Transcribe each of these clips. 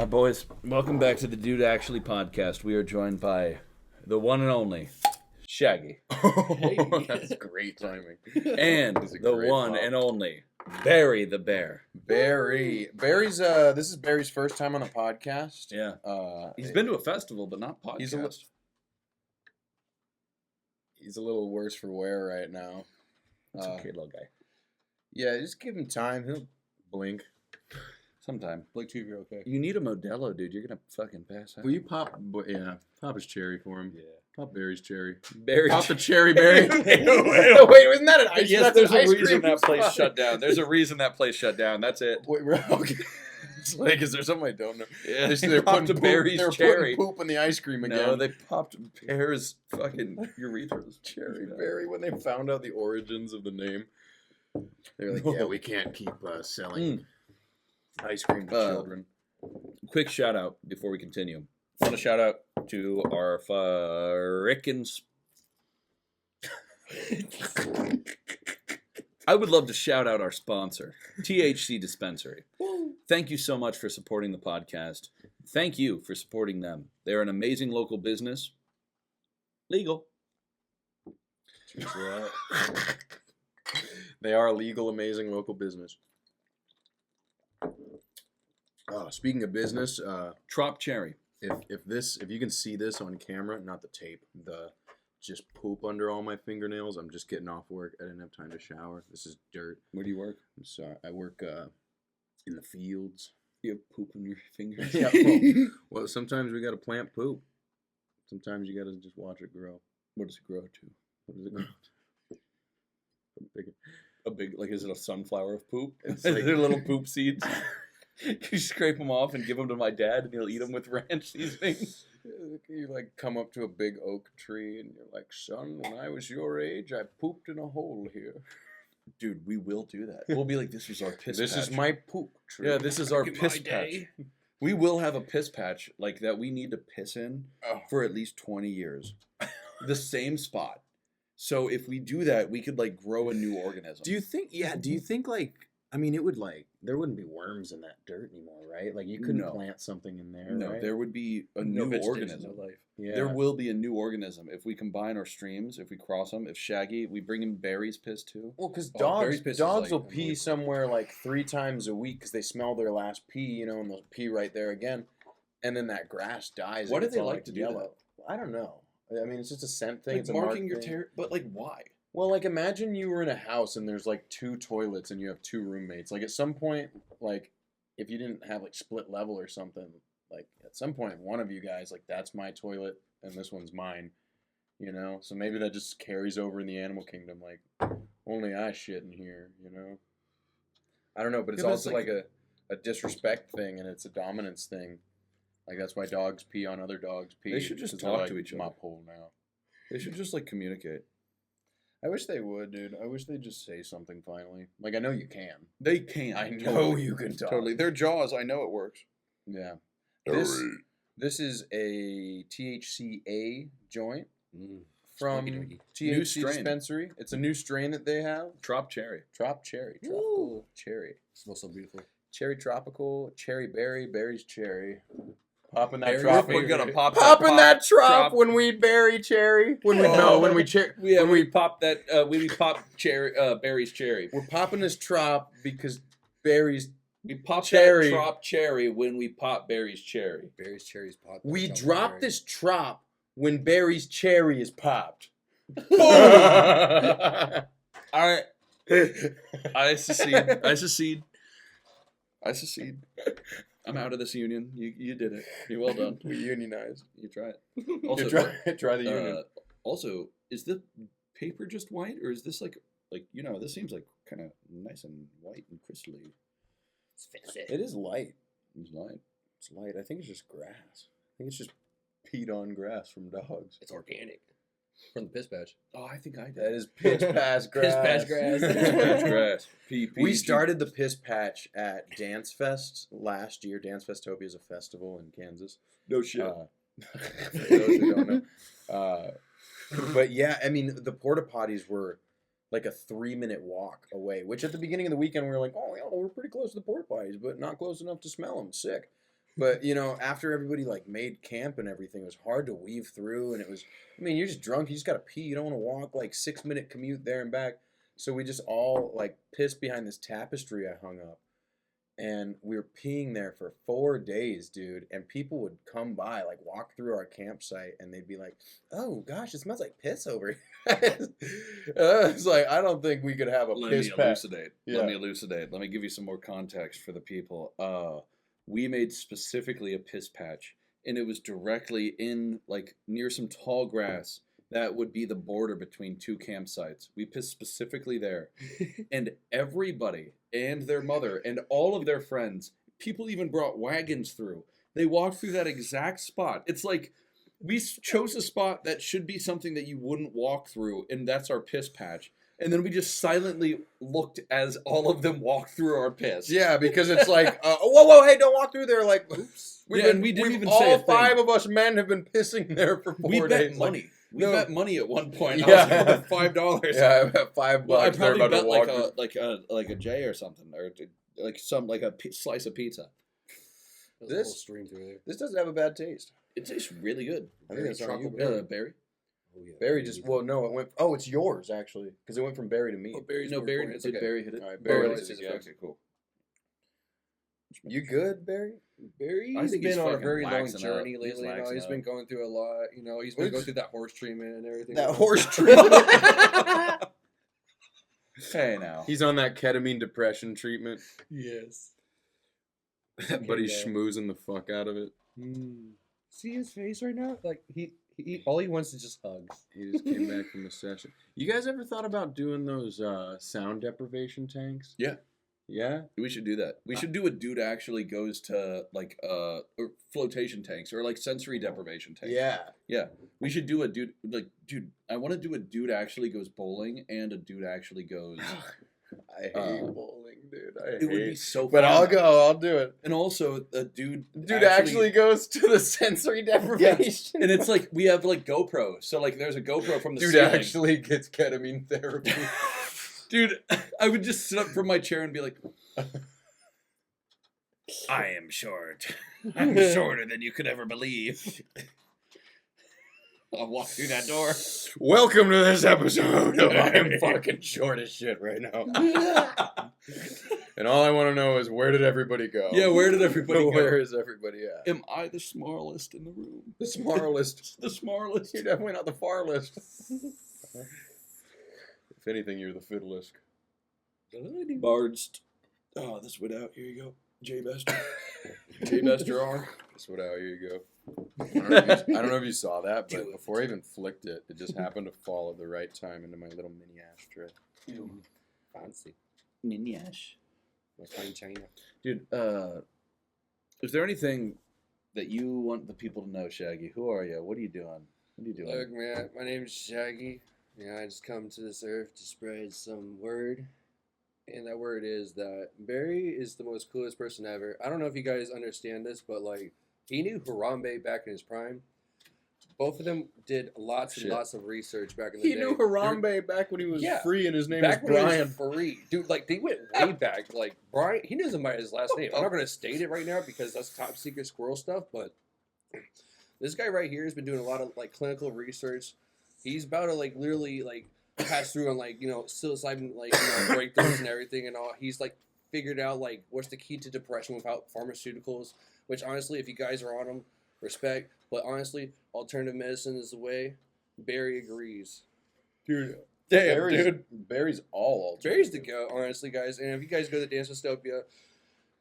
Hi, boys. Welcome back to the Dude Actually podcast. We are joined by the one and only Shaggy. Oh, that's great timing. And the one and only Beary the Bear. Barry's this is Barry's first time on the podcast. Yeah. He's been to a festival, but not podcast. He's a little worse for wear right now. It's okay, little guy. Yeah, just give him time. He'll blink. Sometime. Blink 2 if you're okay. You need a Modelo, dude. You're going to fucking pass out. Will you pop his cherry for him? Yeah. Pop Barry's cherry. Pop the cherry, Barry. Wait, wasn't that an ice cream? Yes, there's a reason that place shut down. There's a reason that place shut down. That's it. Wait, okay. It's like, is there something I don't know? Yeah, they're popped putting Barry's cherry. Poop in the ice cream again. No, they popped Bear's fucking urethras. Cherry Barry, when they found out the origins of the name, they were like, yeah, we can't keep selling ice cream to children. Quick shout out before we continue. I want to shout out to our frickin' I would love to shout out our sponsor, THC Dispensary. Thank you so much for supporting the podcast. Thank you for supporting them. They're an amazing local business. Legal. They are a legal, amazing local business. Speaking of business, Trop Cherry. If you can see this on camera, not the tape, the just poop under all my fingernails. I'm just getting off work. I didn't have time to shower. This is dirt. Where do you work? I'm sorry. I work in the fields. You have poop on your fingers? Yeah. Well, sometimes we got to plant poop. Sometimes you got to just watch it grow. What does it grow to? What does it grow to? A big, like, is it a sunflower of poop? It's They're like little poop seeds. You scrape them off and give them to my dad, and he'll eat them with ranch seasonings. You like come up to a big oak tree, and you're like, "Son, when I was your age, I pooped in a hole here." Dude, we will do that. We'll be like, this is our piss patch. This is my poop tree. Yeah, this is our piss patch. We will have a piss patch like that we need to piss in for at least 20 years. The same spot. So if we do that, we could like grow a new organism. Do you think like, I mean, it would like, there wouldn't be worms in that dirt anymore, right? Like you couldn't plant something in there, No, right? There would be a new organism. No life. Yeah. There will be a new organism if we combine our streams, if we cross them, if Shaggy, we bring in Barry's piss too. Well, because Barry's piss is, dogs like, will pee somewhere like 3 times a week because they smell their last pee, and they'll pee right there again, and then that grass dies. Why and do it's they all, like to do yellow. I don't know. I mean, it's just a scent thing. Like It's a marking mark your thing. territory, but like why? Well, like imagine you were in a house and there's like 2 toilets and you have 2 roommates. Like at some point, like if you didn't have like split level or something, like at some point one of you guys like that's my toilet and this one's mine, So maybe that just carries over in the animal kingdom. Like only I shit in here, I don't know, but it's also like a disrespect thing and it's a dominance thing. Like that's why dogs pee on other dogs' pee. They should just 'cause they're talk like, to each my other. pole now. They should just like communicate. I wish they would, dude. I wish they'd just say something finally. Like, I know you can. They can. I know Totally. you can talk. Totally. Their jaws, I know it works. Yeah. This is a THCA joint from New THC strain. Dispensary. It's a new strain that they have. Trop Cherry. Tropical cherry. Smells so beautiful. Cherry tropical, cherry berry, berries cherry. Popping that Berries trop. We're gonna pop Popping that trop when we berry cherry. When we cherry. Yeah, when we pop that. We pop cherry. Barry's cherry. We're popping this trop because berries. We pop Cherry. that Trop Cherry when we pop Barry's cherry. Berries, cherries, pop. We drop this trop when berries cherry is popped. Boom! All right. I secede. I'm out of this union. You did it. You're well done. We unionized. You try it. Also, try the union. Also, is the paper just white, or is this like this seems like kind of nice and white and crystally. It's fancy. It is light. It's light. It's light. I think it's just grass. I think it's just peed on grass from dogs. It's organic. From the piss patch. Oh, I think I did. That is piss patch grass. Piss patch grass. Piss grass. PPG. We started the piss patch at Dance Fest last year. Dance Festopia is a festival in Kansas. No shit. For those who don't know. But yeah, I mean, the porta potties were like a 3-minute walk away, which at the beginning of the weekend we were like, oh, yeah, we're pretty close to the porta potties, but not close enough to smell them. Sick. But, you know, after everybody, like, made camp and everything, it was hard to weave through, and it was, I mean, you're just drunk, you just gotta pee, you don't want to walk, like, 6-minute commute there and back, so we just all, like, pissed behind this tapestry I hung up, and we were peeing there for 4 days, dude, and people would come by, like, walk through our campsite, and they'd be like, oh, gosh, it smells like piss over here. It's like, I don't think we could have a Let piss me pack. elucidate. Yeah. Let me elucidate. Let me give you some more context for the people. We made specifically a piss patch, and it was directly in, like, near some tall grass that would be the border between 2 campsites. We pissed specifically there. And everybody and their mother and all of their friends, people even brought wagons through. They walked through that exact spot. It's like we chose a spot that should be something that you wouldn't walk through, and that's our piss patch. And then we just silently looked as all of them walked through our piss. Yeah, because it's like, whoa, hey, don't walk through there. Like, oops. And we didn't even all say a thing. 5 of us men have been pissing there for 4 We days. bet money. We bet money at one point. Yeah. I was like, $5. Yeah, I bet $5. Well, I They're probably about to bet walk like a J or something, or like a slice of pizza. There's a whole stream through there. This doesn't have a bad taste. It tastes really good. I think that's on you, Berry. Berry. Oh, yeah. Barry just, well, no, it went, it's yours, actually, because it went from Barry to me. Oh, Barry's No, more Berry. important. Did It's okay. Berry hit it? All right, Berry Barry hit hit it. it, Yeah, yeah. okay, cool. You good, Barry? Barry's I think been he's on a fucking very long waxing up. journey He's lately. You know, waxing he's up. been going through a lot. You know, he's been Which- going through that horse treatment and everything. That horse treatment. Hey, now. He's on that ketamine depression treatment, Yes. but he's Okay, schmoozing the fuck out of it. See his face right now? Like he all he wants is just hugs. He just came back from the session. You guys ever thought about doing those sound deprivation tanks? Yeah. Yeah? We should do that. We should do a dude actually goes to like or flotation tanks or like sensory deprivation tanks. Yeah. We should do a dude I want to do a dude actually goes bowling and a dude actually goes I hate bowling, dude. it would be so fun. But I'll go. I'll do it. And also a dude Actually goes to the sensory deprivation. and it's like we have like GoPro. So like there's a GoPro from the Dude ceiling. actually gets ketamine therapy. Dude, I would just sit up from my chair and be like, I am short. I'm shorter than you could ever believe. I'll walk through that door. Welcome to this episode of I am fucking short as shit right now. And all I want to know is where did everybody go? Yeah, where did everybody go? Where is everybody at? Am I the smallest in the room? The smarlest. The smallest. You're definitely not the far list. If anything, you're the fiddlest. Barged. Oh, this would out. Here you go. J Bester. J Bester R. This would out. Here you go. I don't know if you saw that, but before I even flicked it, it just happened to fall at the right time into my little mini ashtray. Fancy. Miniash. Let's find China. Dude, is there anything that you want the people to know, Shaggy? Who are you? What are you doing? What are you doing? Look, man, my name's Shaggy. Yeah, I just come to this earth to spread some word. And that word is that Barry is the most coolest person ever. I don't know if you guys understand this, but like he knew Harambe back in his prime. Both of them did lots and lots of research back in the day. He knew Harambe back when he was free and his name back was when he Brian. was free. Dude, like they went way back. Like Brian, he doesn't mind his last name. I'm not going to state it right now because that's top secret squirrel stuff, but this guy right here has been doing a lot of like clinical research. He's about to like literally like pass through on like, you know, psilocybin like, you know, breakthroughs and everything and all. He's like figured out like what's the key to depression without pharmaceuticals, which honestly, if you guys are on them, respect. But honestly, alternative medicine is the way. Barry agrees. Dude, Damn, dude. Barry's all alternative. Barry's the go, honestly, guys. And if you guys go to Dance Dystopia,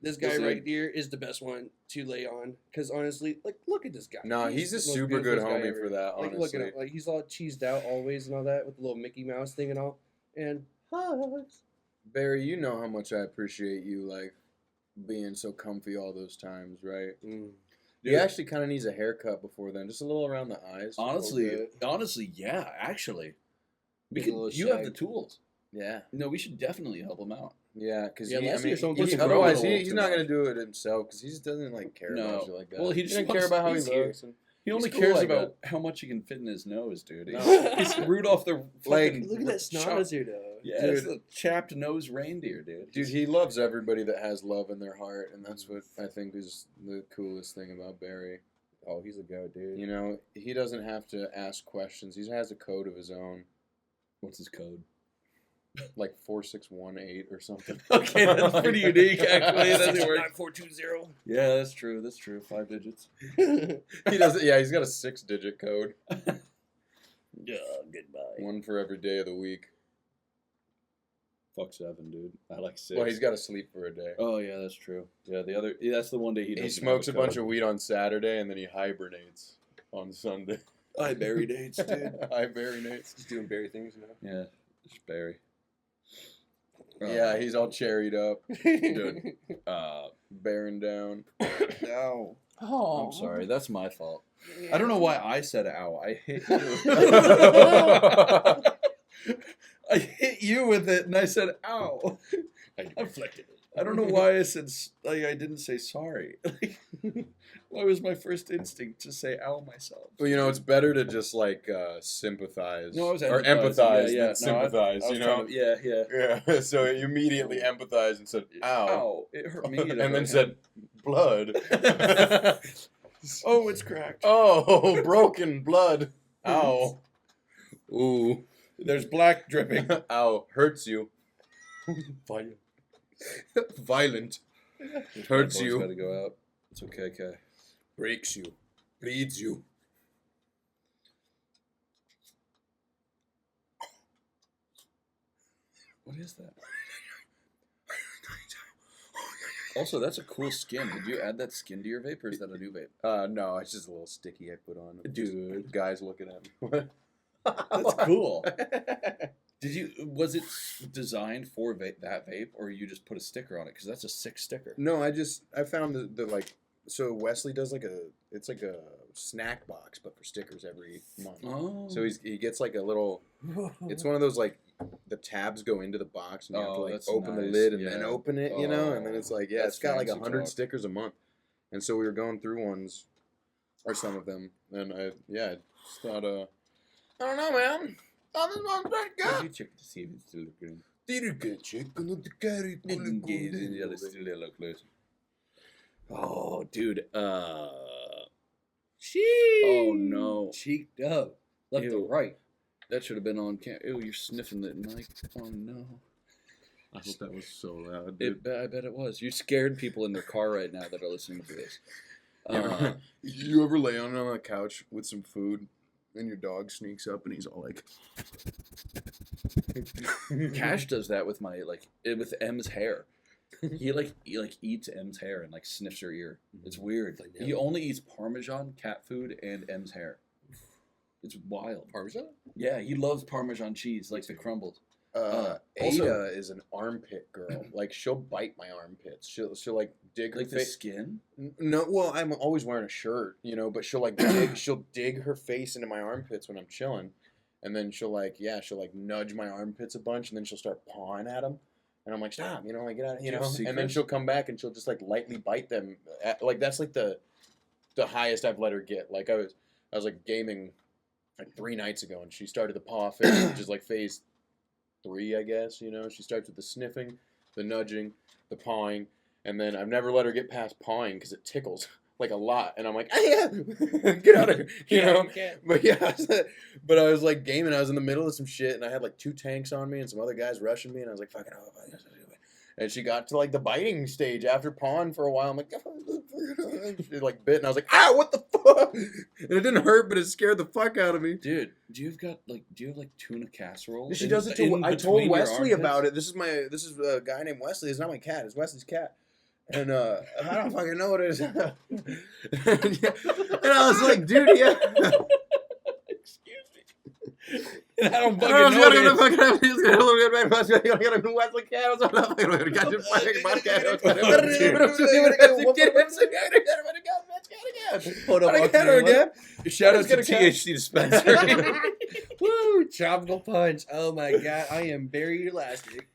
this guy Listen. right here is the best one to lay on. Because honestly, like, look at this guy. No, he's a the most super good beautiful guy homie ever. for that, Like, look at honestly. him. Like, he's all cheesed out always and all that with the little Mickey Mouse thing and all. And hugs. Barry, you know how much I appreciate you, like, being so comfy all those times, right? He actually kind of needs a haircut before then, just a little around the eyes. Honestly, yeah, actually. Get a little You have shag. the tools. Yeah. No, we should definitely help him out. Yeah, because Yeah, last year someone put some otherwise growth he's too not much. going to do it himself because he just doesn't like care about shit like that. Well, he he just doesn't care wants- about how he he's here. looks. And He only cool cares like about how much he can fit in his nose, dude. No. He's Rudolph the Like, fucking Look at that snot though. Yeah, Dude. it's the chapped nose reindeer, dude. Dude, he loves everybody that has love in their heart, and that's what I think is the coolest thing about Beary. Oh, he's a goat, dude. You know, he doesn't have to ask questions. He has a code of his own, What's his code? like 4618 or something. Okay, that's pretty unique, actually. That's it. 9420. Yeah, that's true. That's true. 5 digits. He doesn't. Yeah, he's got a 6-digit code. Yeah, goodbye. One for every day of the week. Fuck 7, dude. I like 6. Well, he's got to sleep for a day. Oh yeah, that's true. Yeah, the other. Yeah, that's the one day he. He doesn't smokes a have bunch of weed on Saturday, and then he hibernates on Sunday. I Barry dates, dude. Hibernates. He's doing berry things now. Yeah, just Barry. Yeah, he's all cherried up, Dude. bearing down. No. Oh, I'm sorry. That's my fault. I don't know why I said ow. I hit you. I hit you with it, and I said ow. I deflected it. I don't know why I said I didn't say sorry. Why was my first instinct to say ow myself? Well, you know, it's better to just like sympathize No, I was or empathizing. empathize Yeah, than sympathize. I was You know, trying to- yeah. yeah. So you immediately empathized and said, "Ow," Ow! It hurt me. to and then hurt said, "Blood." him. "Oh, it's cracked." Oh, broken blood. Ow. Ooh. There's black dripping. Ow. Hurts you. Violent. Hurts My boy's you. gotta go out. It's okay, okay. Breaks you. Bleeds you. What is that? Also, that's a cool skin. Did you add that skin to your vape, or is that a new vape? No, it's just a little sticky I put on. Dude. Guys looking at me. That's cool. Was it designed for that vape, or you just put a sticker on it? Because that's a sick sticker. No, I found the like, so Wesley does it's like a snack box, but for stickers every month. Oh. So he gets like a little, it's one of those like, the tabs go into the box and you have to like that's open the nice. lid and Yeah. then open it, you know? And then it's like, yeah, That's it's got like fancy 100 talk. stickers a month. And so we were going through ones, or some of them, and I just thought, I don't know, man. Oh, this one's pretty Did good. you check to see if it's still green? Oh, dude. Sheesh. Oh, no. Cheeked up. Left Ew. to right. That should have been on camera. Ew, you're sniffing the mic. Oh, no. I hope that was so loud, I bet it was. You scared people in their car right now that are listening to this. You ever lay on the couch with some food and your dog sneaks up and he's all like, Cash does that with with M's hair. He eats M's hair and like sniffs her ear. It's weird. Like, He only eats Parmesan, cat food, and M's hair. It's wild. Parmesan? Yeah, he loves Parmesan cheese, like the crumbles. Ada Also- is an armpit girl. Like she'll bite my armpits. She'll like dig her Like the face. skin. No, well, I'm always wearing a shirt, you know, but she'll like she'll dig her face into my armpits when I'm chilling, and then she'll nudge my armpits a bunch, and then she'll start pawing at them, and I'm like, stop, you know, like get out, you Do you know, have and then secrets? she'll come back and she'll just like lightly bite them, like that's like the highest I've let her get. Like I was like gaming like 3 nights ago, and she started the paw phase, which is like phase 3, I guess, you know. She starts with the sniffing, the nudging, the pawing, and then I've never let her get past pawing because it tickles like a lot, and I'm like, ah, yeah, get out of here, you know. You can't. But yeah, but I was like gaming. I was in the middle of some shit, and I had like 2 tanks on me, and some other guys rushing me, and I was like, fucking, and she got to like the biting stage after pawing for a while. I'm like, she like bit, and I was like, ah, what the fuck? And it didn't hurt, but it scared the fuck out of me. Dude, do you have tuna casserole? She does it to. I told Wesley about it. This is a guy named Wesley. It's not my cat. It's Wesley's cat. And I don't fucking know what it is. And I was like, dude, yeah. Excuse me. And I don't I fucking was know gonna this. fucking have these guys look at Wesley cat. I was not fucking got your fucking podcast. Hold up, Again. Shout out Let's to get a cat. THC dispensary. Woo! Tropical punch. Oh my god, I am very elastic.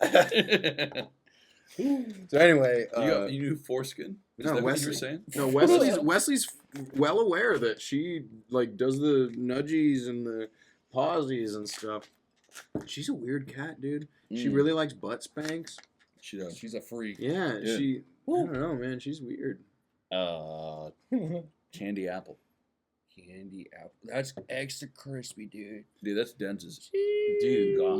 So anyway, You knew foreskin? Is that what you were saying? No, Wesley's well aware that she like does the nudgies and the pawsies and stuff. She's a weird cat, dude. She really likes butt spanks. She does. She's a freak. Yeah, she. I don't know, man. She's weird. Candy apple. Candy apple. That's extra crispy, dude. Dude, that's Denz's. Dude, gosh.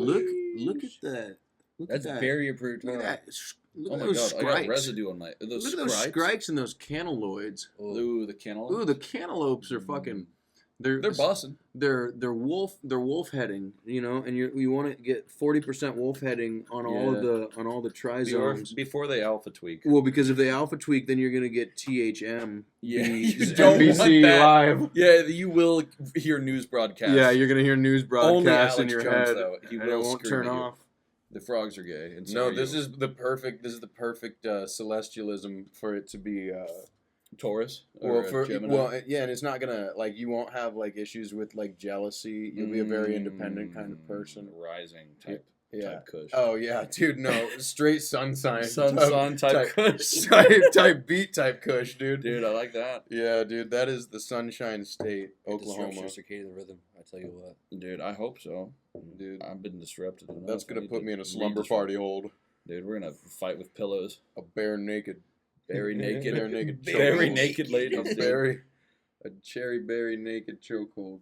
look at that. That's very approved. Look at that. Oh Look my at those god, I got scripes. residue on my. Those Look at those scripes and those cantaloids. Ooh, the cantaloupe. Ooh, the cantaloupes are fucking. They're busting. They're wolf heading, you know, and you want to get 40% wolf heading on all of the trizomes Before they alpha tweak. Well, because if they alpha tweak, then you're gonna get THM. Yeah, you don't NBC want that. Live. Yeah, you will hear news broadcasts. Yeah, you're gonna hear news broadcasts in Alex your Jones, head. though. He and will it won't scream turn at you. off. The frogs are gay. And so No, are this you. is the perfect celestialism for it to be. Taurus. Yeah, and it's not gonna like you won't have like issues with like jealousy. You'll be a very independent kind of person. Rising type. Yeah. Type kush. Oh yeah, dude. No, straight sun sign. Sun type kush. type beat type kush, dude. Dude, I like that. Yeah, dude. That is the Sunshine State, Oklahoma. Disrupts your circadian rhythm. I tell you what. Dude, I hope so. Dude, I've been disrupted enough. that's gonna put me in a slumber redisrupt. party hold. Dude, we're gonna fight with pillows. A bare naked. Very naked. Bare naked. Very chokehold. naked ladies. dude. A cherry berry naked chokehold.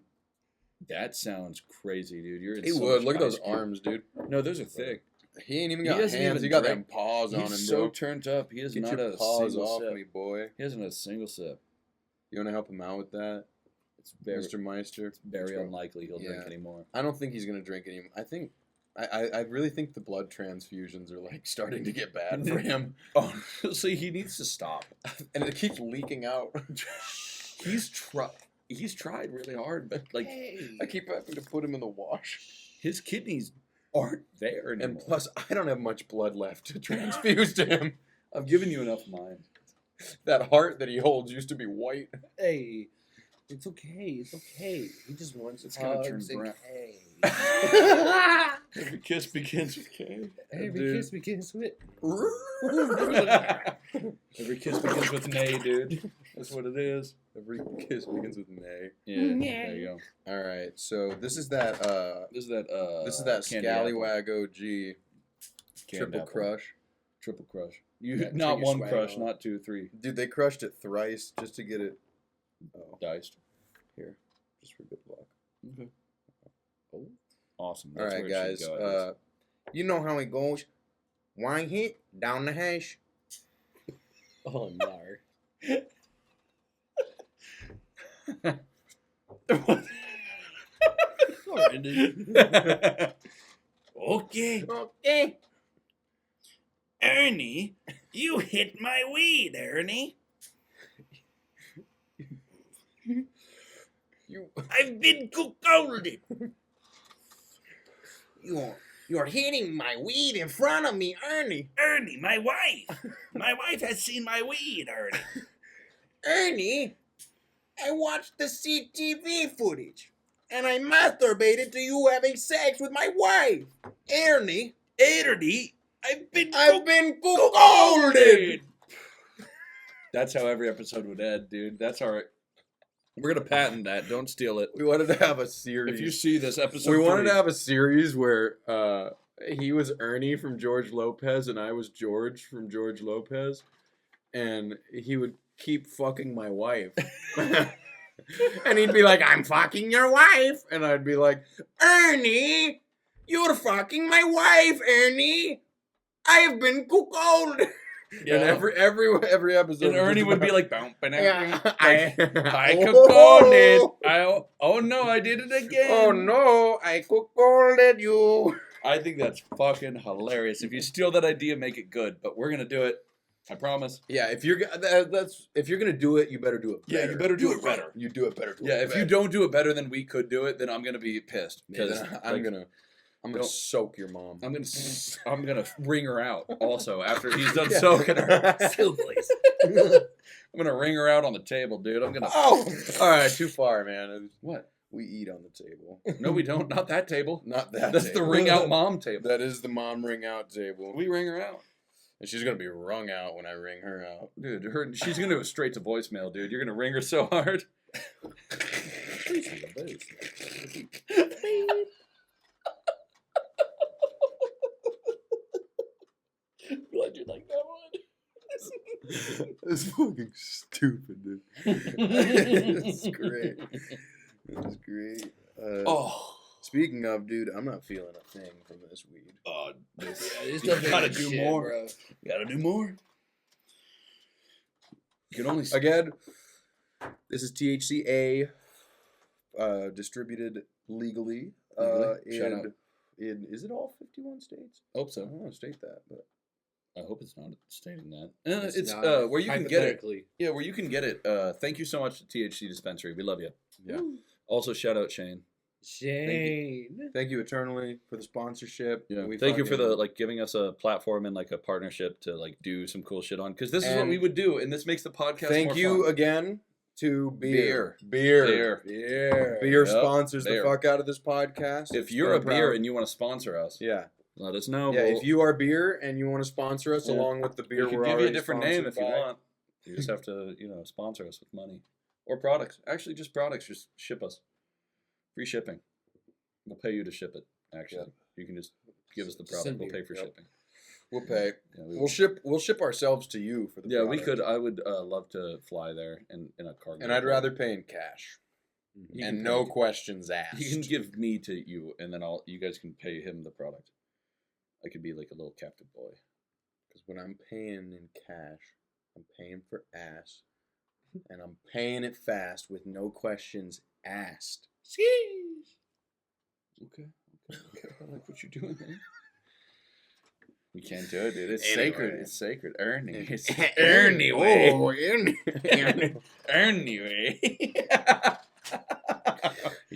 That sounds crazy, dude. You're in He so would. much Look at those ice cream. arms, dude. No, those are thick. He ain't even He got doesn't hands. even He got drink. them paws on him, He's bro. so turned up. He has Get not your a paws single off sip. me, boy. He hasn't a single sip. You want to help him out with that, It's very, Mr. Meister? very unlikely he'll drink anymore. I don't think he's gonna drink anymore. I really think the blood transfusions are like starting to get bad for him, Honestly, he needs to stop. and it keeps leaking out. He's tried really hard, but like I keep having to put him in the wash. his kidneys aren't there anymore. And plus, I don't have much blood left to transfuse to him. I've given you enough of mine. That heart that he holds used to be white. Hey, it's okay. It's okay. He just wants It's gonna turn hugs and brown. K. Every kiss begins with K. Every Dude. kiss begins with. Every kiss begins with nay, dude. That's what it is. Every kiss begins with nay. Yeah, there you go. All right, so this is that This is that candy Scallywag OG Candy triple apple. crush. Triple crush. Yeah, Not take your one swag crush, off. not 2, 3. Dude, they crushed it thrice just to get it. Oh, Diced. here, just for good luck. Okay. Oh, awesome. All That's right, where it guys. should go, You know how it goes. One hit down the hash. Oh, no. Okay. Okay. Ernie, you hit my weed, Ernie. I've been cuckolded. You're hitting my weed in front of me, Ernie. Ernie, my wife. My wife has seen my weed, Ernie. Ernie, I watched the CTV footage, and I masturbated to you having sex with my wife. Ernie, I've been cuckolded. That's how every episode would end, dude. That's our... We're going to patent that. Don't steal it. We wanted to have a series. If you see this episode we wanted 3, to have a series where he was Ernie from George Lopez and I was George from George Lopez, and he would keep fucking my wife. And he'd be like, "I'm fucking your wife," and I'd be like, "Ernie, you're fucking my wife, Ernie. I have been cuckolded." Yeah. And every episode, And Ernie would be like, "Bump, Yeah. I Oh. cuckolded. Oh no, I did it again. "Oh no, I cuckolded you." I think that's fucking hilarious. If you steal that idea, make it good. But we're gonna do it. I promise. Yeah, if you're gonna do it, you better do it better. Yeah, you better do it better. You do it better. Yeah, if you don't do it better than we could do it, then I'm gonna be pissed. Because I'm gonna soak your mom. I'm gonna wring her out. Also, after he's done soaking her, Still, please. I'm gonna wring her out on the table, dude. I'm gonna. Oh, all right, too far, man. What? We eat on the table. No, we don't. Not that table. Not that. That's table. the ring out mom table. That is the mom ring out table. We ring her out. And she's gonna be wrung out when I ring her out. Dude, she's gonna go straight to voicemail, dude. You're gonna ring her so hard. Glad you like that one. That's fucking stupid, dude. It's great. It's great. Speaking of, dude, I'm not feeling a thing from this weed. This You gotta do shit, more. bro. You gotta do more. You can only Again, this is THCA, distributed legally. Shout out. Is it all 51 states? Hope so. I don't want to state that, but I hope it's not stating that. It's not, where you can get it. hypothetically. Yeah, where you can get it. Thank you so much to THC Dispensary. We love you. yeah. Also, shout out Shane. Shane. Thank you eternally for the sponsorship. Yeah, We thank you for fucking- the giving us a platform and a partnership to do some cool shit on, because this is what And we would do, and this makes the podcast. Thank more you fun. again to Beer. Beer. Beer Yep, sponsors Beer. the fuck out of this podcast. If you're We're a beer proud. and you want to sponsor us, Yeah. let us know. Yeah, if you are beer and you want to sponsor us Yeah. along with the beer, we can we're give you a already different name if sponsored you by. want. You just have to, sponsor us with money or products. Actually, just products. Just ship us. Free shipping. We'll pay you to ship it. Actually, you can just give us the product. Send We'll beer. pay for Yep. shipping. We'll pay. Yeah, We'll ship ourselves to you for the Yeah, we product. could. I would love to fly there in a cargo. And I'd rather pay in cash. You And can no pay- questions asked. He can give me to you, and then you guys can pay him the product. I could be like a little captive boy. Because when I'm paying in cash, I'm paying for ass. And I'm paying it fast with no questions asked. Okay. I like what you're doing there. We can't do it, dude. It's Anyway. sacred. It's sacred. Ernie. It's Anyway. Anyway.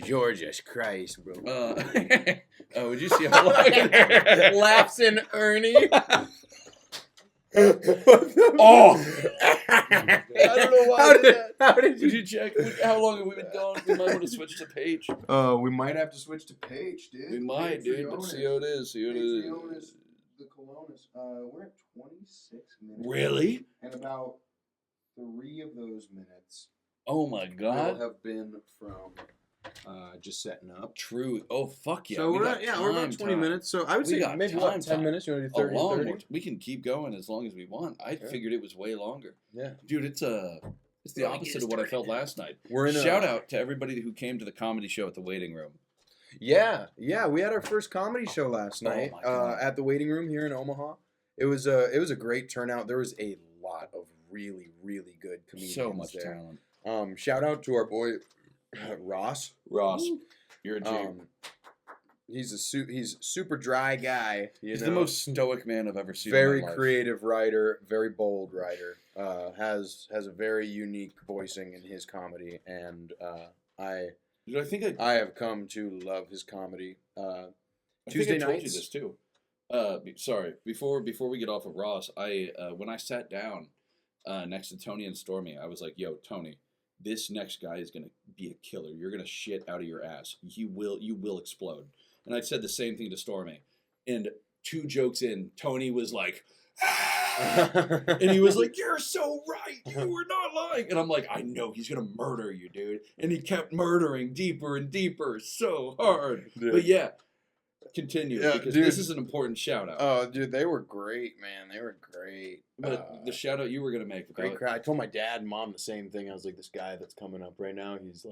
Georges Christ, bro. Would you see how long? Laughs in Ernie. Oh! I don't know why. How did Did you check? How long have we been gone? We might want to switch to page. We might have to switch to page, dude. We might, dude. But see how it is. See what it is. The Colonus. We're at 26 minutes. Really? And about 3 of those minutes Oh my will god. have been from just setting up. True. Oh fuck yeah. So we we're got we're about 20 time. minutes. So I would We say got maybe time. 10 minutes. You want to do 30 A long 30? one. We can keep going as long as we want. I figured it was way longer. Yeah. Dude, it's the Well, opposite of what I felt last night. We're in Shout out to everybody who came to the comedy show at the waiting room. Yeah, we had our first comedy show last night my God. at the waiting room here in Omaha. It was a great turnout. There was a lot of really, really good comedians So much there. talent. Shout out to our boy Ross. Ross, you're a G. He's super dry guy. He's the most stoic man I've ever seen. very in my life. creative writer, very bold writer. Has a very unique voicing in his comedy, and Dude, I think I have come to love his comedy. I Tuesday think I told you nights? this too. Sorry. Before we get off of Ross, when I sat down next to Tony and Stormy, I was like, "Yo, Tony, this next guy is gonna be a killer. You're gonna shit out of your ass. You will explode." And I said the same thing to Stormy. And 2 jokes in, Tony was like, "Ah!" and he was like, "You're so right. You were not lying." And I'm like, "I know he's gonna murder you, dude." And he kept murdering deeper and deeper, so hard. Dude. But yeah, continue Yeah, because dude. this is an important shout out. Oh, dude, they were great, man. They were great. But the shout out you were gonna make, Great about- crowd. I told my dad and mom the same thing. I was like, this guy that's coming up right now, he's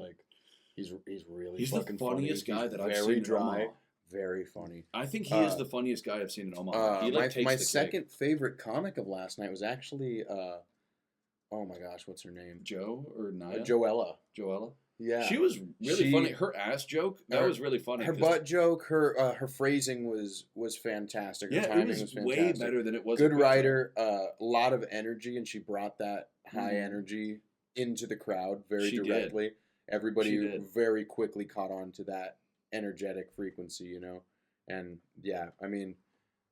really he's the fucking funniest funny. guy He's that I've very seen in dry, Omaha. very funny. I think he is the funniest guy I've seen in Omaha. He takes My the cake. second favorite comic of last night was actually, oh my gosh, what's her name? Joe or Naya? Joella. Joella. Yeah, She was really funny. Her ass joke that was really funny. her 'cause- butt joke, her phrasing was fantastic. Her Yeah, timing it was way fantastic. better than it was. Good in Quick Draw. writer, a lot of energy, and she brought that high Mhm. energy into the crowd very She did. directly. Everybody She did. very quickly caught on to that energetic frequency, you know. And yeah, I mean,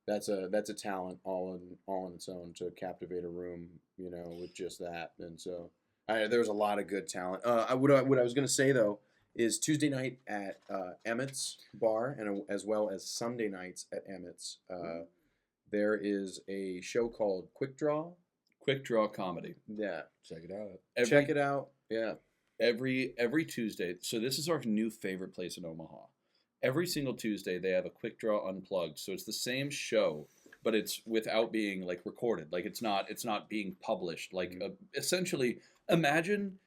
that's a talent all on its own to captivate a room, you know, with just that. And so there was a lot of good talent. What I was gonna say though is Tuesday night at Emmett's Bar, and as well as Sunday nights at Emmett's. there is a show called Quick Draw. Quick Draw Comedy. Yeah. Check it out. Check it out. Yeah. Every Tuesday. So this is our new favorite place in Omaha. Every single Tuesday they have a Quick Draw Unplugged. So it's the same show, but it's without being like recorded. Like it's not being published. Like essentially, imagine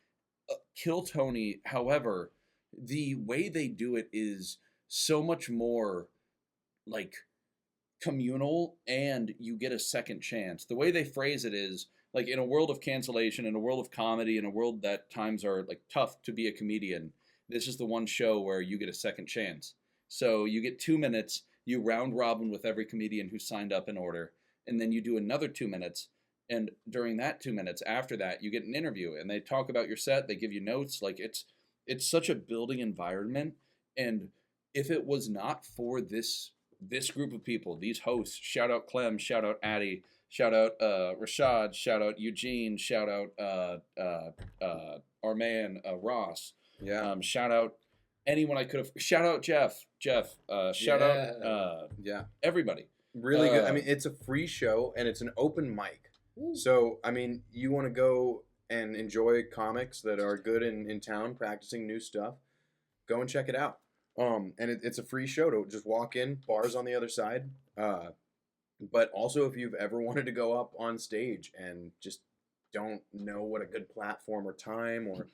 Kill Tony. However, the way they do it is so much more like communal, and you get a second chance. The way they phrase it is like, in a world of cancellation, in a world of comedy, in a world that times are like tough to be a comedian, this is the one show where you get a second chance. So you get 2 minutes, you round robin with every comedian who signed up in order, and then you do another 2 minutes. And during that 2 minutes, after that, you get an interview, and they talk about your set. They give you notes. Like it's such a building environment. And if it was not for this group of people, these hosts, shout out Clem, shout out Addie, shout out Rashad, shout out Eugene, shout out our man Ross. Yeah. Shout out anyone I could have. Shout out Jeff. Shout out everybody. Really good. I mean, it's a free show and it's an open mic. So, I mean, you want to go and enjoy comics that are good in town, practicing new stuff, go and check it out. And it's a free show to just walk in, bars on the other side. But also, if you've ever wanted to go up on stage and just don't know what a good platform or time or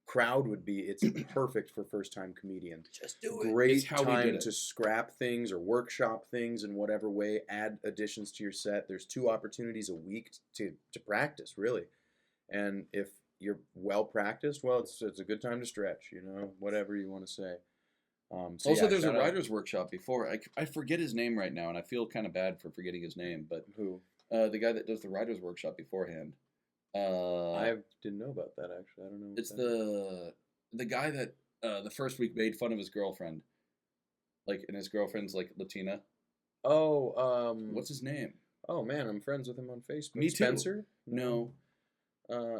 crowd would be, it's perfect for first-time comedian. Just do it. Great time to scrap things or workshop things in whatever way, add additions to your set. There's 2 opportunities a week to practice, really. And if you're well practiced, well, it's a good time to stretch, you know, whatever you want to say. Also, there's a writer's workshop before. I forget his name right now, and I feel kind of bad for forgetting his name. But who? The guy that does the writer's workshop beforehand. I didn't know about that, actually. I don't know. It's the guy that the first week made fun of his girlfriend. Like, and his girlfriend's like Latina. Oh, what's his name? Oh man, I'm friends with him on Facebook. Me too. Spencer? No.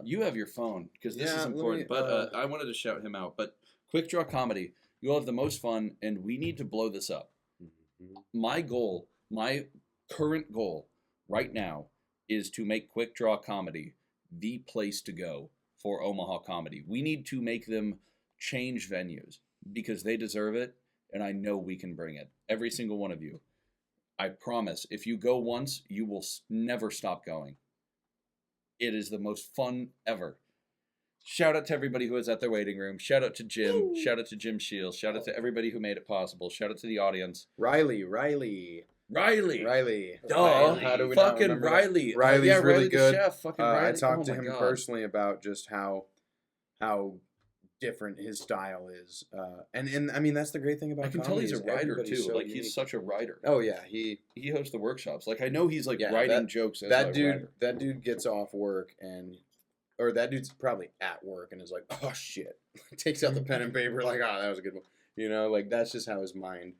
You have your phone because this is important. But I wanted to shout him out. But Quick Draw Comedy, you'll have the most fun, and we need to blow this up. Mm-hmm. My current goal right now is to make Quick Draw Comedy the place to go for Omaha comedy. We need to make them change venues because they deserve it, and I know we can bring it. Every single one of you. I promise, if you go once, you will never stop going. It is the most fun ever. Shout out to everybody who was at their waiting room. Shout out to Jim. Ooh. Shout out to Jim Shields. Shout out to everybody who made it possible. Shout out to the audience. Riley. Duh. How do we fucking Riley. Riley's really Riley good. The chef. Fucking Riley. I talked to him personally about just how different his style is. And I mean, that's the great thing about comedy. I can tell he's a writer too. So like unique. He's such a writer. Oh yeah, he hosts the workshops. Like I know he's like writing jokes as a writer. That dude gets off work or that dude's probably at work and is like, oh shit, takes out the pen and paper like, oh, that was a good one. You know, like that's just how his mind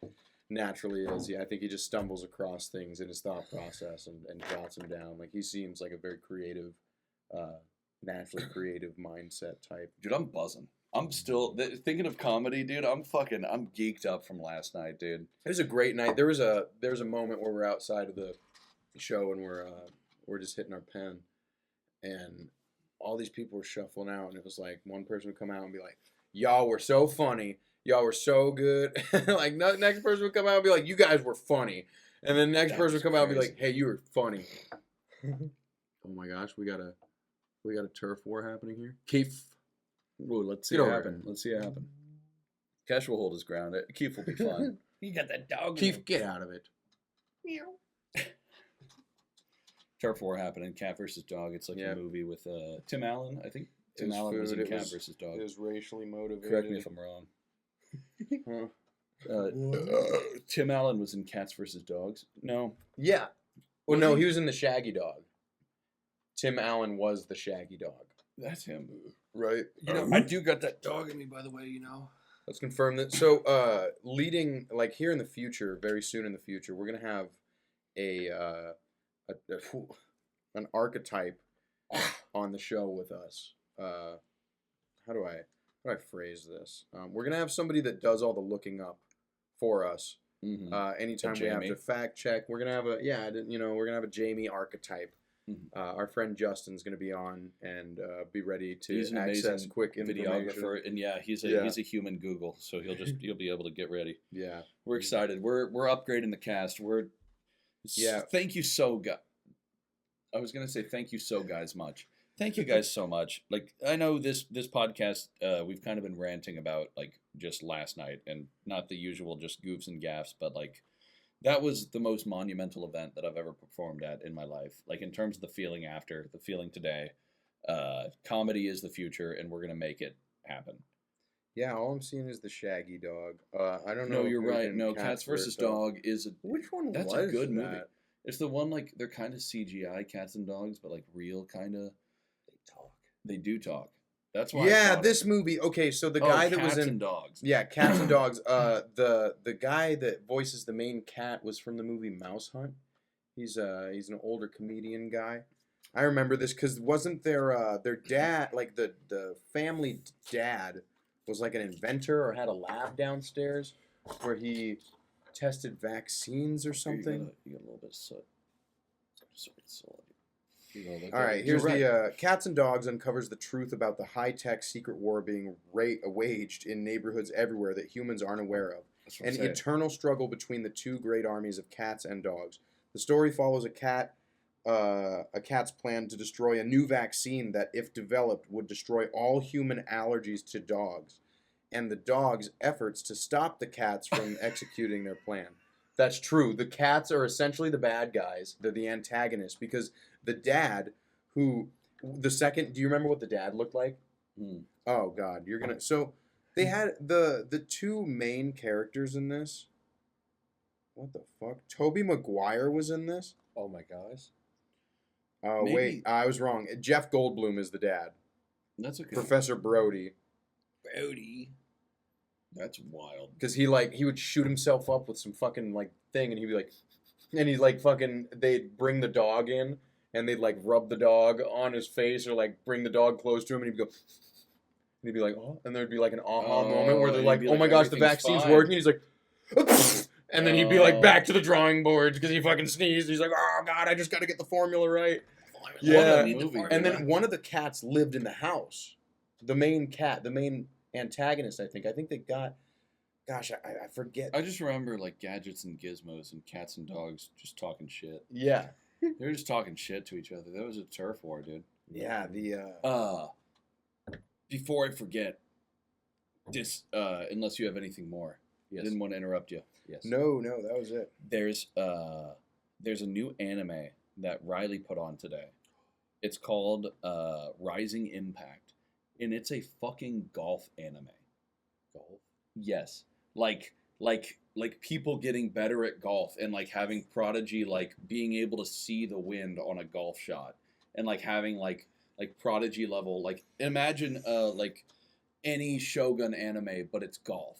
naturally is. I think he just stumbles across things in his thought process and jots them down. Like he seems like a very creative, naturally creative mindset type. Dude, I'm buzzing. I'm still thinking of comedy, dude. I'm geeked up from last night, dude. It was a great night. There was a moment where we're outside of the show and we're just hitting our pen, and all these people were shuffling out, and it was like one person would come out and be like, "Y'all were so funny. Y'all were so good." Like next person would come out and be like, "You guys were funny," and then next person would come out and be like, "Hey, you were funny." Oh my gosh, we got a turf war happening here. Keith. Ooh, let's see it happen. Let's see it happen. Cash will hold his ground. Keith will be fine. You got that dog. Keith, get out of it. Meow. Turf war happening. Cat versus dog. It's like a movie with Tim Allen. I think Tim Allen was in Cat versus dog. It was racially motivated. Correct me if I'm wrong. Tim Allen was in Cats versus Dogs. No. Yeah. Well, no, he was in the Shaggy Dog. Tim Allen was the Shaggy Dog. That's him. Right. You know, I do got that dog in me, by the way, you know. Let's confirm that. So, leading, like here in the future, very soon in the future, we're going to have an archetype on the show with us. How do I phrase this? We're going to have somebody that does all the looking up for us Mm-hmm. Anytime we have to fact check, we're gonna have we're gonna have a Jamie archetype. Mm-hmm. Our friend Justin's gonna be on and be ready to he's an access quick videographer, and he's a human Google, so he'll be able to get ready. Yeah, we're excited. We're upgrading the cast. Thank you so I was gonna say thank you so guys much. Thank you guys so much. Like, I know this podcast, we've kind of been ranting about, like, just last night, and not the usual just goofs and gaffs, but, like, that was the most monumental event that I've ever performed at in my life. Like, in terms of the feeling after, the feeling today, comedy is the future, and we're going to make it happen. Yeah, all I'm seeing is the Shaggy dog. I don't No, know. you're right. No, Cats vs. Dog is Which one that's was a good that? movie. It's the one, like, they're kind of CGI cats and dogs, but, like, real kind of. They do talk. That's why. Yeah, this movie. Okay, so the guy that was in Cats and Dogs. Yeah, Cats and Dogs. The guy that voices the main cat was from the movie Mouse Hunt. He's an older comedian guy. I remember this because wasn't their dad, like the family dad was like an inventor or had a lab downstairs where he tested vaccines or something. You got a little bit of soot. Sorry. All right, here's the Cats and Dogs uncovers the truth about the high-tech secret war being waged in neighborhoods everywhere that humans aren't aware of. An eternal struggle between the two great armies of cats and dogs. The story follows a cat's plan to destroy a new vaccine that, if developed, would destroy all human allergies to dogs, and the dogs' efforts to stop the cats from executing their plan. That's true. The cats are essentially the bad guys. They're the antagonists because the dad, do you remember what the dad looked like? Oh God, so they had the two main characters in this. What the fuck? Tobey Maguire was in this? Oh my gosh. Oh wait, I was wrong. Jeff Goldblum is the dad. That's okay. Professor Brody. That's wild. Because he would shoot himself up with some fucking like thing, and he'd be like, and he'd like fucking, they'd bring the dog in, and they'd like rub the dog on his face, or like bring the dog close to him, and he'd go, and he'd be like, oh, and there'd be like an aha moment where they're like, oh my gosh, the vaccine's working. He's like, and then he'd be like back to the drawing boards because he fucking sneezed. He's like, oh God, I just got to get the formula right. Yeah, and then one of the cats lived in the house. The main cat, the main antagonist, I think they got, gosh, I forget. I just remember like gadgets and gizmos and cats and dogs just talking shit. Yeah. They were just talking shit to each other. That was a turf war, dude. Yeah, before I forget, this unless you have anything more. Yes. I didn't want to interrupt you. Yes. No, that was it. There's a new anime that Riley put on today. It's called Rising Impact. And it's a fucking golf anime. Golf? Yes. Like people getting better at golf and like having Prodigy like being able to see the wind on a golf shot and like having like Prodigy level, like imagine like any Shogun anime, but it's golf.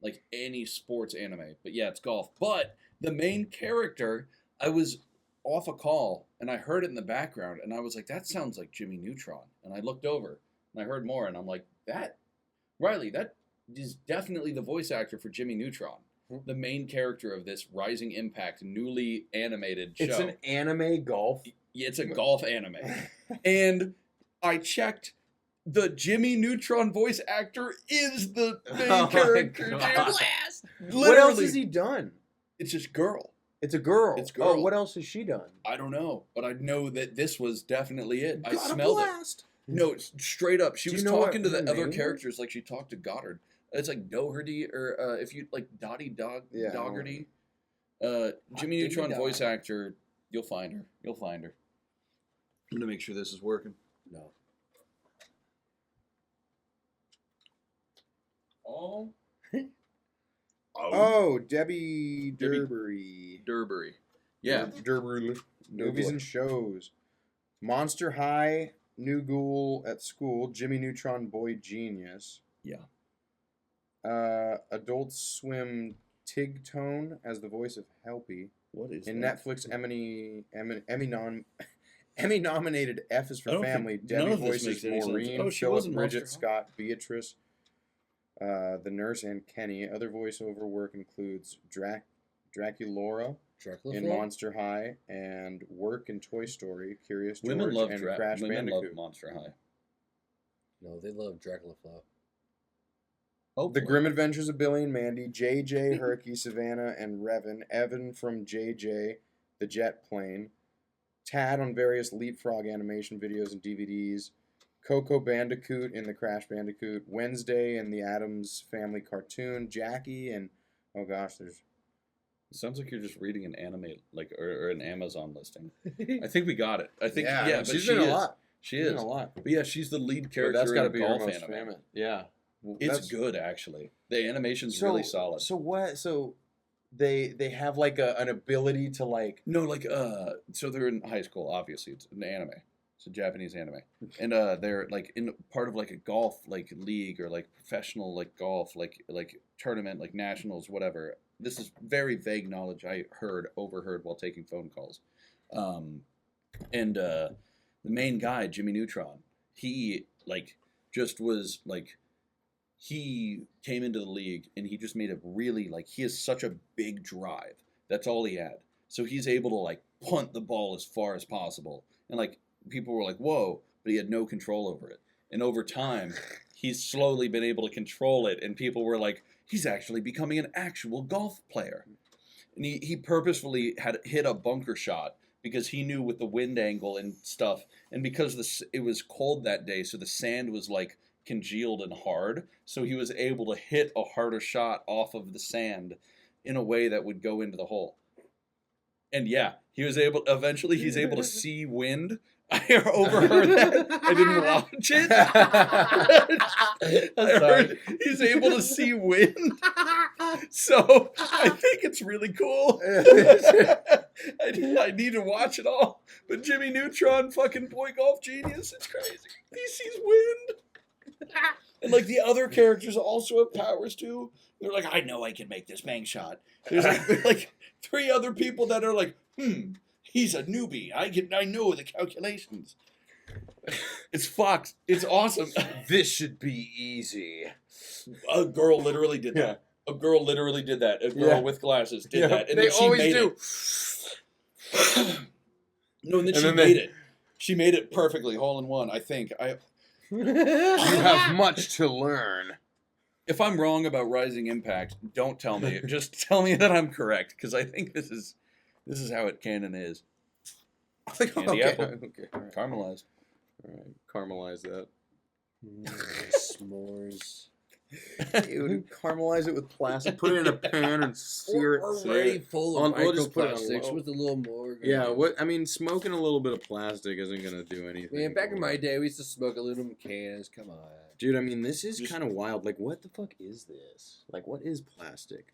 Like any sports anime. But yeah, it's golf. But the main character, I was off a call and I heard it in the background and I was like, that sounds like Jimmy Neutron. And I looked over and I heard more and I'm like, Riley, that is definitely the voice actor for Jimmy Neutron. The main character of this Rising Impact newly animated show. It's an anime golf? Yeah, it's a golf anime. And I checked, the Jimmy Neutron voice actor is the main character. What else has he done? It's just girl. It's a girl. It's girl. Oh, what else has she done? I don't know, but I know that this was definitely it. I Got smelled a blast. it. No, straight up. She was talking to the other name characters like she talked to Goddard. It's like Doherty, or if you like Dottie Doggerty. Jimmy Neutron voice actor. You'll find her. I'm gonna make sure this is working. No. Oh, Debbie Derbury. Derbury. Yeah. Derbury. Movies and shows. Monster High, New Ghoul at School, Jimmy Neutron Boy Genius. Yeah. Adult Swim Tigtone as the voice of Helpy. What is in that? Netflix Emmy nominated F is for Family. Debbie voices Maureen, Philip, Bridget, Scott, Beatrice. the nurse, and Kenny. Other voiceover work includes Draculaura in Monster High and work in Toy Story, Curious George, Women love and Crash Women love Bandicoot. Monster High. No, they love Dracula Flop. The Grim Adventures of Billy and Mandy, JJ, Herky, Savannah, and Revan, Evan from JJ, the Jet Plane, Tad on various Leapfrog animation videos and DVDs, Coco Bandicoot in the Crash Bandicoot, Wednesday in the Addams Family cartoon, Jackie, and oh gosh, there's... It sounds like you're just reading an anime, like or an Amazon listing. I think we got it. I think but she's been a lot. She is a lot. But yeah, she's the lead character That's got to in be golf her most anime. famous. Yeah, well, It's good actually. The animation's really solid. So what? So they have like an ability to like No, like so they're in high school. Obviously, it's an anime. It's a Japanese anime, and they're like in part of like a golf like league or like professional like golf like tournament like nationals whatever. This is very vague knowledge I overheard while taking phone calls, and the main guy Jimmy Neutron, he like just was like. He came into the league and he just made a really like he has such a big drive. That's all he had. So he's able to like punt the ball as far as possible. And like people were like, "Whoa," but he had no control over it. And over time, he's slowly been able to control it and people were like, "He's actually becoming an actual golf player." And he purposefully had hit a bunker shot because he knew with the wind angle and stuff and because it was cold that day, so the sand was like congealed and hard, so he was able to hit a harder shot off of the sand in a way that would go into the hole. And yeah, he's able to see wind. I overheard that. I didn't watch it. I heard he's able to see wind. So I think it's really cool. I need to watch it all. But Jimmy Neutron, fucking boy golf genius, it's crazy. He sees wind. And like the other characters also have powers too. They're like, I know I can make this bang shot. There's like 3 other people that are like, he's a newbie. I know the calculations. It's fucked. It's awesome. This should be easy. A girl literally did that. A girl literally did that. A girl with glasses did that. And they then she always made do. It. No, and then she made it. She made it perfectly, hole in one. I think. You have much to learn. If I'm wrong about Rising Impact, don't tell me. Just tell me that I'm correct, because I think this is how it canon is. Candy apple. Okay. Right. Caramelized. All right. Caramelize that. S'mores. Dude, caramelize it with plastic. Put it in a pan and sear it. Already full of We'll just put it on microplastics low. with a little more. Yeah, what I mean, smoking a little bit of plastic isn't gonna do anything. Man, back in my day, we used to smoke aluminum cans. Come on, dude. I mean, this is kind of wild. Like, what the fuck is this? Like, what is plastic?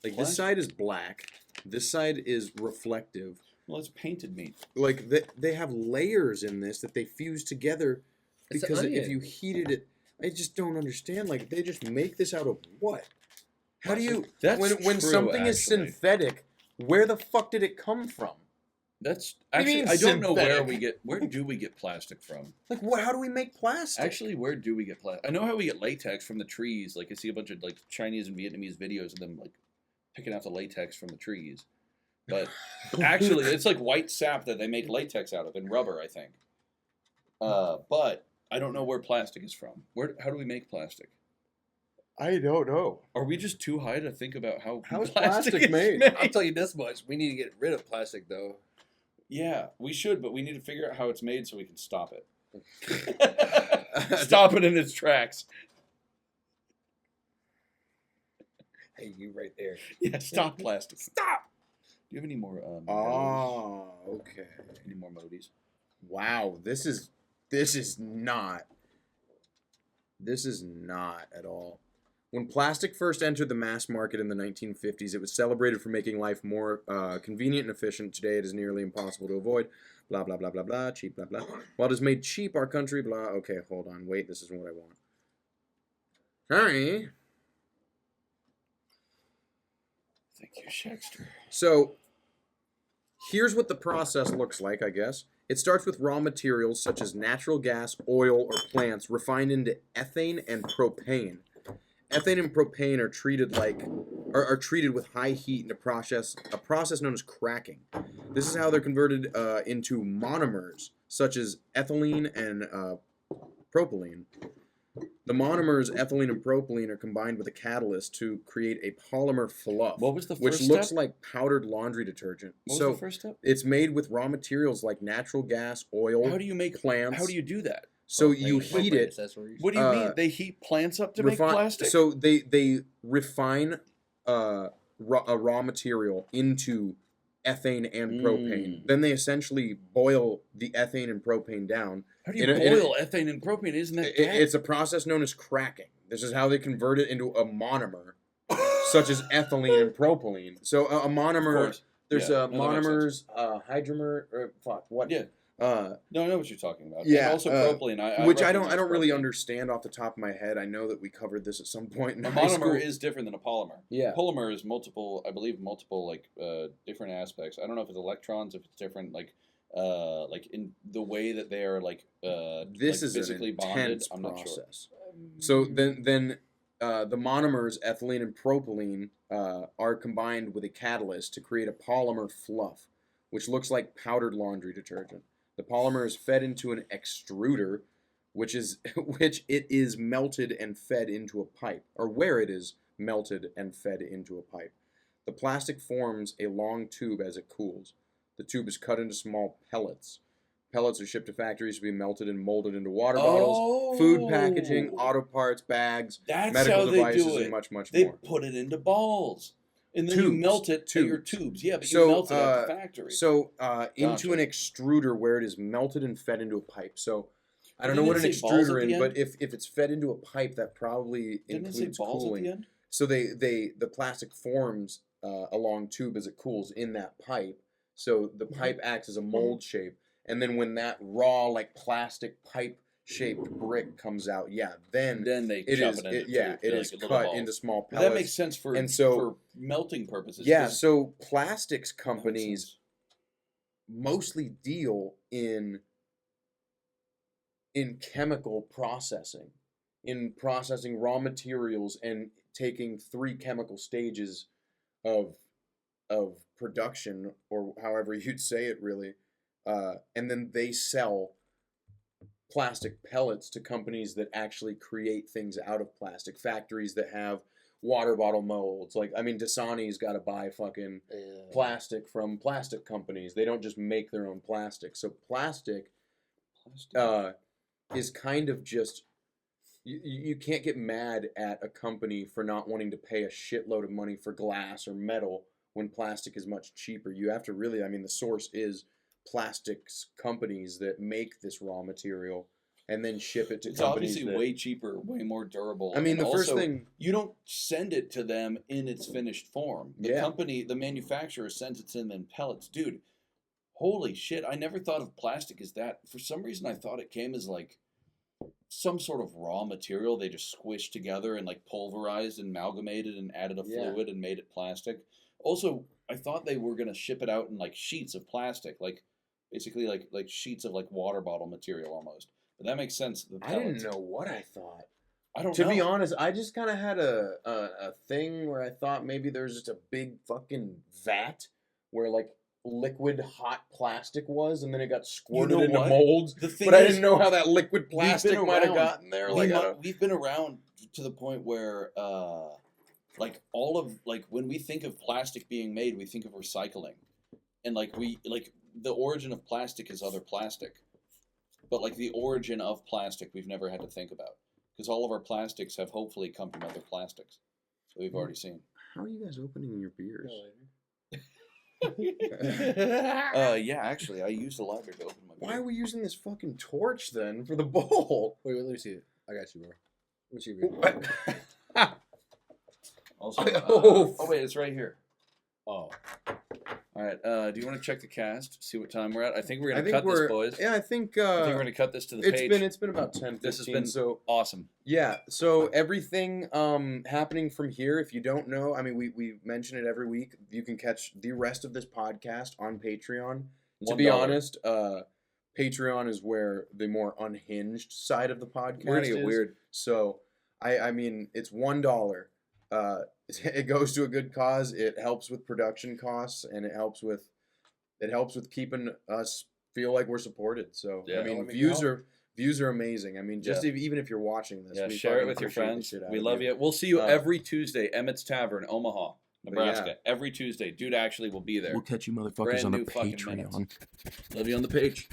Like, this side is black. This side is reflective. Well, it's painted meat. Like, they have layers in this that they fuse together because if you heated it, I just don't understand. Like, they just make this out of what? How do you... When something is synthetic, where the fuck did it come from? That's... Actually, I don't know where do we get plastic from? Like, how do we make plastic? Actually, where do we get plastic? I know how we get latex from the trees. Like, I see a bunch of, like, Chinese and Vietnamese videos of them, like, picking out the latex from the trees. But actually, it's like white sap that they make latex out of, and rubber, I think. But... I don't know where plastic is from. How do we make plastic? I don't know. Are we just too high to think about how is plastic made? I'll tell you this much: we need to get rid of plastic, though. Yeah, we should, but we need to figure out how it's made so we can stop it. Stop it in its tracks. Hey, you right there. Yeah, stop plastic. Stop. Do you have any more? Okay. Any more modis? Wow, this is not at all. When plastic first entered the mass market in the 1950s, it was celebrated for making life more convenient and efficient. Today, it is nearly impossible to avoid. Blah, blah, blah, blah, blah. Cheap, blah, blah. While it is made cheap, our country, blah. Okay, hold on. Wait, this isn't what I want. Sorry. Thank you, Shagster. So, here's what the process looks like, I guess. It starts with raw materials such as natural gas, oil, or plants refined into ethane and propane. ethane and propane are treated with high heat in a process known as cracking. This is how they're converted into monomers, such as ethylene and propylene. The monomers ethylene and propylene are combined with a catalyst to create a polymer fluff. What was the first which step? looks like powdered laundry detergent. What was the first step? It's made with raw materials like natural gas, oil, How do you make plants. How do you do that? So you heat it. What do you mean? They heat plants up to make plastic? So they refine a raw material into ethane and propane. Then they essentially boil the ethane and propane down. How do you boil ethane and propane? Isn't that gas? It's a process known as cracking. This is how they convert it into a monomer, such as ethylene and propylene. So a monomer, there's monomers, hydromer, or fuck, what? Yeah. No, I know what you're talking about. Yeah, and also propylene. Which I don't really understand off the top of my head. I know that we covered this at some point in high school. A monomer is different than a polymer. Yeah. Polymer is multiple like different aspects. I don't know if it's electrons, if it's different, like in the way that they are this is physically an bonded. intense I'm not process. sure. So then the monomers, ethylene and propylene, are combined with a catalyst to create a polymer fluff, which looks like powdered laundry detergent. The polymer is fed into an extruder, which it is melted and fed into a pipe, or where it is melted and fed into a pipe. The plastic forms a long tube as it cools. The tube is cut into small pellets. Pellets are shipped to factories to be melted and molded into water bottles, food packaging, auto parts, bags, medical devices, and much more. They put it into balls. And then you melt it to your tubes. Yeah, but you melt it at the factory. So into an extruder where it is melted and fed into a pipe. So I don't know what an extruder is, but if it's fed into a pipe, that probably includes cooling. At the end? So the plastic forms a long tube as it cools in that pipe. So the pipe acts as a mold shape. And then when that raw, like plastic pipe shaped brick comes out, then they chop it is cut into small pellets. That makes sense for melting purposes. Yeah, so plastics companies mostly deal in chemical processing, in processing raw materials and taking 3 chemical stages of production, or however you'd say it really, and then they sell plastic pellets to companies that actually create things out of plastic. Factories that have water bottle molds. Like, I mean, Dasani's got to buy fucking plastic from plastic companies. They don't just make their own plastic. So plastic is kind of just... You can't get mad at a company for not wanting to pay a shitload of money for glass or metal when plastic is much cheaper. You have to really... I mean, the source is plastics companies that make this raw material and then ship it to companies. It's obviously way cheaper, way more durable. I mean, the first thing... You don't send it to them in its finished form. The manufacturer sends it to them in pellets. Dude, holy shit, I never thought of plastic as that. For some reason, I thought it came as, like, some sort of raw material they just squished together and, like, pulverized and amalgamated and added a fluid and made it plastic. Also, I thought they were going to ship it out in, like, sheets of plastic, like, basically like sheets of, like, water bottle material almost. But that makes sense. I didn't know what I thought. I don't know. To be honest, I just kind of had a thing where I thought maybe there's just a big fucking vat where, like, liquid hot plastic was, and then it got squirted into molds. But I didn't know how that liquid plastic might have gotten there. We've been around to the point where, like, all of, like, when we think of plastic being made, we think of recycling. And, like, the origin of plastic is other plastic. But, like, the origin of plastic we've never had to think about. Because all of our plastics have hopefully come from other plastics. So we've already seen. How are you guys opening your beers? Yeah, actually, I used the lighter to open my beer. Why are we using this fucking torch, then, for the bowl? Wait, let me see it. I got you, bro. Let me see your beer. Also, oh, wait, it's right here. Oh. All right. Do you want to check the cast? See what time we're at? I think we're gonna cut this, boys. Yeah, I think we're gonna cut this to the page. It's been about 10, 15. This has been so awesome. Yeah. So everything happening from here. If you don't know, I mean, we mention it every week. You can catch the rest of this podcast on Patreon. To be honest, Patreon is where the more unhinged side of the podcast. We're gonna get weird. So I mean, it's $1. It goes to a good cause. It helps with production costs, and it helps with keeping us feel like we're supported. So Yeah. I mean, Let me views know. are amazing. I mean, just even if you're watching this, Yeah, we share it fucking with your appreciate the friends. shit out We of love you. We'll see you Uh, every Tuesday, Emmett's Tavern, Omaha, But Nebraska. yeah. Every Tuesday. Dude actually will be there. We'll catch you motherfuckers Brand on the new fucking minutes. Patreon. Love you on the page.